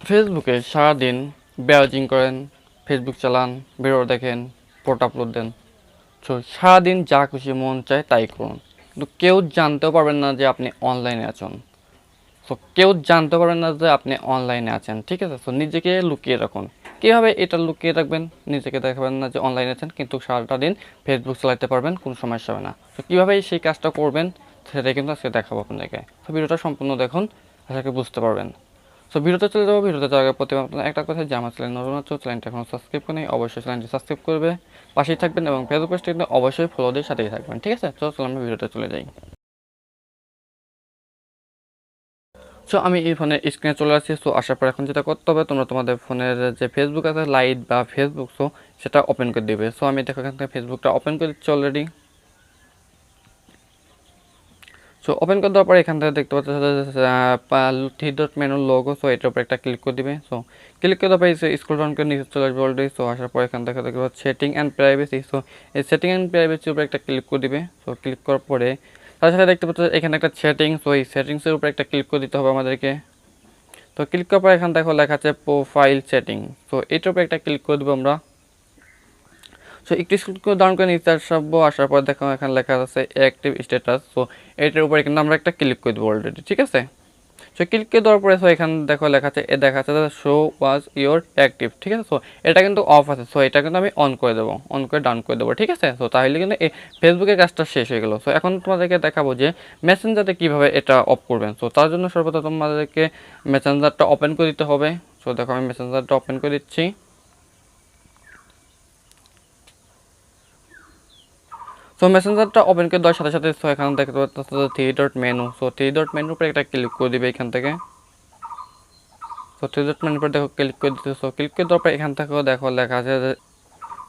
ফেসবুকে সারাদিন ব্রাউজিং করেন, ফেসবুক চালান, ভিডিও দেখেন, ফটো আপলোড দেন। সো সারাদিন যা খুশি মন চায় তাই করুন, কিন্তু কেউ জানতেও পারবেন না যে আপনি অনলাইনে আছেন। সো কেউ জানতে পারবেন না যে আপনি অনলাইনে আছেন, ঠিক আছে? সো নিজেকে লুকিয়ে রাখুন। কীভাবে এটা লুকিয়ে রাখবেন? নিজেকে দেখাবেন না যে অনলাইনে আছেন, কিন্তু সারাটা দিন ফেসবুক চালাতে পারবেন, কোনো সমস্যা হবে না। তো কীভাবে সেই কাজটা করবেন সেটাই কিন্তু আজকে দেখাবো আপনাদেরকে। তো ভিডিওটা সম্পূর্ণ দেখুন, আশা করি বুঝতে পারবেন। সো ভিডিওতে চলে যাবো। ভিডিওতে যাওয়ার আগে প্রথমে আপনার একটা কথা, যে আমার চ্যানেল নতুন আছো, চ্যানেলটা এখনও সাবস্ক্রাইব করেনি, অবশ্যই চ্যানেলটি সাবস্ক্রাইব করবে, পাশেই থাকবেন এবং ফেসবুক পেজটি কিন্তু অবশ্যই ফলো দিয়ে সাথেই থাকবেন, ঠিক আছে? চলো আমরা ভিডিওতে চলে যাই। সো আমি এই ফোনের স্ক্রিনে চলে আসছি। সো আসার পর এখন যেটা করতে হবে, তোমরা তোমাদের ফোনের যে ফেসবুক আছে লাইট বা ফেসবুক, সো সেটা ওপেন করে দিবে। সো আমি দেখো এখান থেকে ফেসবুকটা ওপেন করে দিচ্ছি অলরেডি। সো ওপেন করে দেওয়ার পরে এখান থেকে দেখতে পাচ্ছি থ্রি ডট মেনুর লোগো, সো এটার উপর একটা ক্লিক করে দিবে। সো ক্লিক করে দেওয়ার পরে স্ক্রল ডাউন করে নিচে চলে আসবে অলরেডি। সো আসার পর এখান থেকে দেখতে পাচ্ছি সেটিং অ্যান্ড প্রাইভেসি। সো এই সেটিং অ্যান্ড প্রাইভেসির উপরে একটা ক্লিক করে দিবে। সো ক্লিক করার পরে তার সাথে দেখতে পাচ্ছি এখানে একটা সেটিংস, সো এই সেটিংসের উপরে একটা ক্লিক করে দিতে হবে আমাদেরকে। তো ক্লিক করার পর এখান দেখো লেখা আছে প্রোফাইল সেটিং। তো এটার উপরে একটা ক্লিক করে দেবো আমরা। সো একটু স্ক্রল করে ডাউন করে নিচে আসবো। আসার পর দেখো এখানে লেখা আছে অ্যাক্টিভ স্ট্যাটাস। সো এটার উপরে কিন্তু আমরা একটা ক্লিক করে দেবো অলরেডি, ঠিক আছে? সো ক্লিক করে দেওয়ার পরে সো এখানে দেখো লেখা আছে দেখা যাচ্ছে শো ওয়াজ ইওর অ্যাক্টিভ, ঠিক আছে? সো এটা কিন্তু অফ আছে, সো এটা কিন্তু আমি অন করে দেবো, অন করে ডাউন করে দেবো, ঠিক আছে? সো তাহলে কিন্তু এই ফেসবুকের কাজটা শেষ হয়ে গেলো। সো এখন তোমাদেরকে দেখাবো যে মেসেঞ্জারে কীভাবে এটা অফ করবেন। সো তার জন্য সর্বপ্রথম তোমাদেরকে মেসেঞ্জারটা ওপেন করে দিতে হবে। সো দেখো আমি মেসেঞ্জারটা ওপেন করে দিচ্ছি। সো মেসেঞ্জারটা ওপেন করে দেওয়ার সাথে সাথে সো এখানে দেখতে পাচ্ছি three dot menu. So three dot মেনুর উপরে একটা ক্লিক করে দিবে এখান থেকে। সো থ্রি ডট মেনুর উপরে দেখো ক্লিক করে দিতে। সো ক্লিক করে দেওয়ার পর এখান থেকেও দেখো লেখা আছে যে,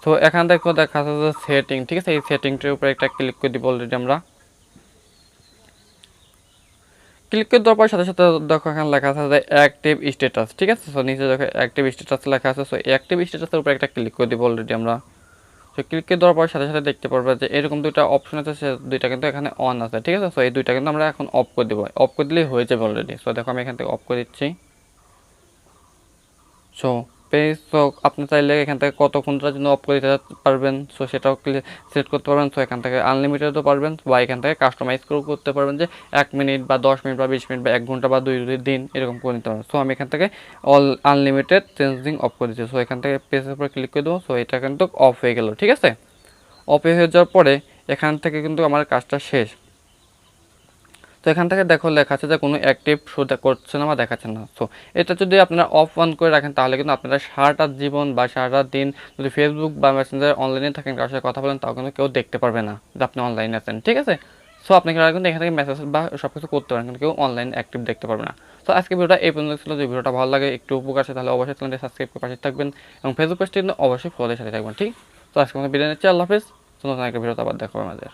সো এখান থেকেও দেখা আছে যে সেটিং, ঠিক আছে? এই সেটিংটির উপরে একটা ক্লিক করে দিব অলরেডি আমরা। ক্লিক করে দেওয়ার পর সাথে সাথে দেখো এখানে লেখা আছে যে অ্যাক্টিভ স্ট্যাটাস, ঠিক আছে? সো নিচে দেখো অ্যাক্টিভ স্ট্যাটাস লেখা আছে। সো অ্যাক্টিভ স্ট্যাটাসের উপরে একটা ক্লিক করে দিব অলরেডি আমরা। সো ক্লিক করে দেওয়ার পর সাথে সাথে দেখতে পারবে যে এরকম দুইটা অপশন আছে, সে দুইটা কিন্তু এখানে অন আছে, ঠিক আছে? সো এই দুইটা কিন্তু আমরা এখন অফ করে দেবো, অফ করে দিলেই হয়ে যাবে অলরেডি। সো দেখো আমি এখান থেকে অফ করে দিচ্ছি। সো পেজ, সো আপনি চাইলে এখান থেকে কতক্ষণটার জন্য অফ করে দিতে পারবেন, সো সেটাও সিলেক্ট করতে পারবেন। সো এখান থেকে আনলিমিটেডও পারবেন, বা এখান থেকে কাস্টমাইজ করেও করতে পারবেন যে 1 মিনিট বা 10 মিনিট বা 20 মিনিট বা 1 ঘন্টা বা 2 দিন এরকম করে নিতে পারবেন। সো আমি এখান থেকে অল আনলিমিটেড চেঞ্জিং অফ করে দিচ্ছি। সো এখান থেকে পেজের উপর ক্লিক করে দেবো। সো এটা কিন্তু অফ হয়ে গেল, ঠিক আছে? অফ হয়ে যাওয়ার পরে এখান থেকে কিন্তু আমার কাজটা শেষ। তো এখান থেকে দেখো লেখা আছে যে কোনো অ্যাক্টিভ শো করছে না বা দেখাচ্ছে না। সো এটা যদি আপনারা অফ অন করে রাখেন তাহলে কিন্তু আপনারা সারাটা জীবন বা সারাটা দিন যদি ফেসবুক বা মেসেঞ্জার অনলাইনে থাকেন, কারোর সাথে কথা বলেন, তাও কিন্তু কেউ দেখতে পারবে না যে আপনি অনলাইনে আছেন, ঠিক আছে? সো আপনি কিন্তু এখান থেকে মেসেজ বা সব কিছু করতে পারেন, কিন্তু কেউ অনলাইন অ্যাক্টিভ দেখতে পারবে না। তো আজকে ভিডিওটা এই পর্যন্ত ছিল। যদি ভিডিওটা ভালো লাগে, একটু উপকার আছে, তাহলে অবশ্যই চ্যানেলটি সাবস্ক্রাইব করে পাশে থাকবেন এবং ফেসবুক পেজটি কিন্তু অবশ্যই ফলোর সাথে থাকবেন, ঠিক? তো আজকে আমাদের বিদায় নিচ্ছি, আল্লাহ হাফিজ। নতুন একটা ভিডিওতে আবার দেখা হবে আমাদের।